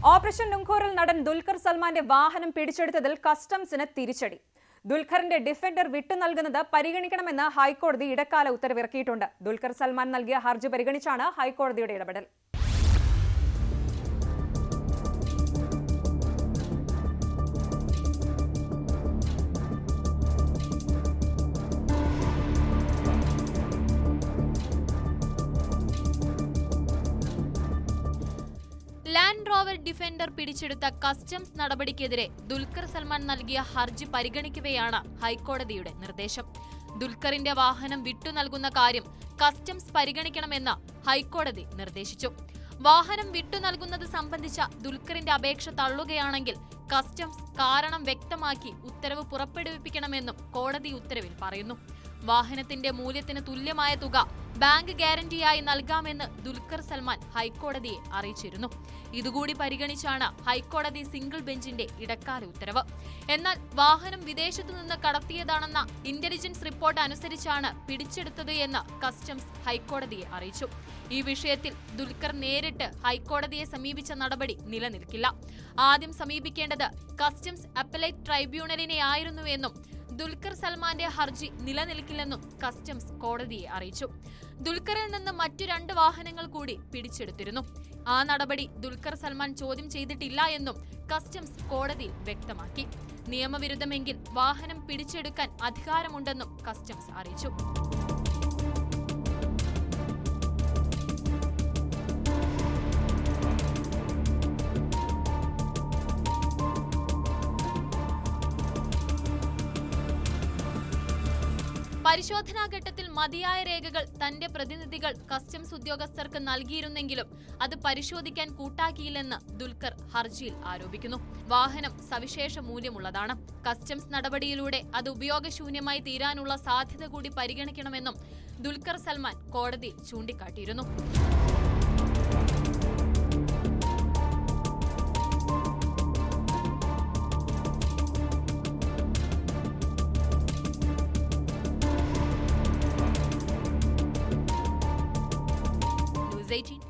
Operation നുംഖോറിൽ നടൻ ദുൽഖർ സൽമാന്റെ വാഹനം പിടിച്ചെടുത്തതിൽ കസ്റ്റംസിന് തിരിച്ചടി. ദുൽഖറിന്റെ ഡിഫൻഡർ വിട്ടുനൽകുന്നത് പരിഗണിക്കണമെന്ന് ഹൈക്കോടതി ഇടക്കാല ഉത്തരവിറക്കിയിട്ടുണ്ട്. ദുൽഖർ സൽമാൻ നൽകിയ ഹർജി പരിഗണിച്ചാണ് ഹൈക്കോടതിയുടെ ഇടപെടൽ. ലാൻഡ് റോവർ ഡിഫൻഡർ പിടിച്ചെടുത്ത കസ്റ്റംസ് നടപടിക്കെതിരെ ദുൽഖർ സൽമാൻ നൽകിയ ഹർജി പരിഗണിക്കവെയാണ് ഹൈക്കോടതിയുടെ നിർദ്ദേശം. ദുൽഖറിന്റെ വാഹനം വിട്ടുനൽകുന്ന കാര്യം കസ്റ്റംസ് പരിഗണിക്കണമെന്ന് ഹൈക്കോടതി നിർദ്ദേശിച്ചു. വാഹനം വിട്ടുനൽകുന്നത് സംബന്ധിച്ച ദുൽഖറിന്റെ അപേക്ഷ തള്ളുകയാണെങ്കിൽ കസ്റ്റംസ് കാരണം വ്യക്തമാക്കി ഉത്തരവ് പുറപ്പെടുവിപ്പിക്കണമെന്നും കോടതി ഉത്തരവിൽ പറയുന്നു. വാഹനത്തിന്റെ മൂല്യത്തിന് തുല്യമായ തുക ബാങ്ക് ഗ്യാരണ്ടിയായി നൽകാമെന്ന് ദുൽഖർ സൽമാൻ ഹൈക്കോടതിയെ അറിയിച്ചിരുന്നു. ഇതുകൂടി പരിഗണിച്ചാണ് ഹൈക്കോടതി സിംഗിൾ ബെഞ്ചിന്റെ ഇടക്കാല ഉത്തരവ്. എന്നാൽ വാഹനം വിദേശത്തു നിന്ന് കടത്തിയതാണെന്ന ഇന്റലിജൻസ് റിപ്പോർട്ട് അനുസരിച്ചാണ് പിടിച്ചെടുത്തത് എന്ന് കസ്റ്റംസ് ഹൈക്കോടതിയെ അറിയിച്ചു. ഈ വിഷയത്തിൽ ദുൽഖർ നേരിട്ട് ഹൈക്കോടതിയെ സമീപിച്ച നടപടി നിലനിൽക്കില്ല. ആദ്യം സമീപിക്കേണ്ടത് കസ്റ്റംസ് അപ്പലേറ്റ് ട്രൈബ്യൂണലിനെയായിരുന്നുവെന്നും ദുൽഖർ സൽമാന്റെ ഹർജി നിലനിൽക്കില്ലെന്നും കസ്റ്റംസ് കോടതിയെ അറിയിച്ചു. ദുൽഖറിൽ നിന്ന് മറ്റു 2 വാഹനങ്ങൾ കൂടി പിടിച്ചെടുത്തിരുന്നു. ആ നടപടി ദുൽഖർ സൽമാൻ ചോദ്യം ചെയ്തിട്ടില്ല എന്നും കസ്റ്റംസ് കോടതിയിൽ വ്യക്തമാക്കി. നിയമവിരുദ്ധമെങ്കിൽ വാഹനം പിടിച്ചെടുക്കാൻ അധികാരമുണ്ടെന്നും കസ്റ്റംസ് അറിയിച്ചു. പരിശോധനാഘട്ടത്തിൽ മതിയായ രേഖകൾ തന്റെ പ്രതിനിധികൾ കസ്റ്റംസ് ഉദ്യോഗസ്ഥർക്ക് നൽകിയിരുന്നെങ്കിലും അത് പരിശോധിക്കാൻ കൂട്ടാക്കിയില്ലെന്ന് ദുൽഖർ ഹർജിയിൽ ആരോപിക്കുന്നു. വാഹനം സവിശേഷ മൂല്യമുള്ളതാണ്. കസ്റ്റംസ് നടപടിയിലൂടെ അത് ഉപയോഗശൂന്യമായി തീരാനുള്ള സാധ്യത കൂടി പരിഗണിക്കണമെന്നും ദുൽഖർ സൽമാൻ കോടതിയിൽ ചൂണ്ടിക്കാട്ടിയിരുന്നു. News 18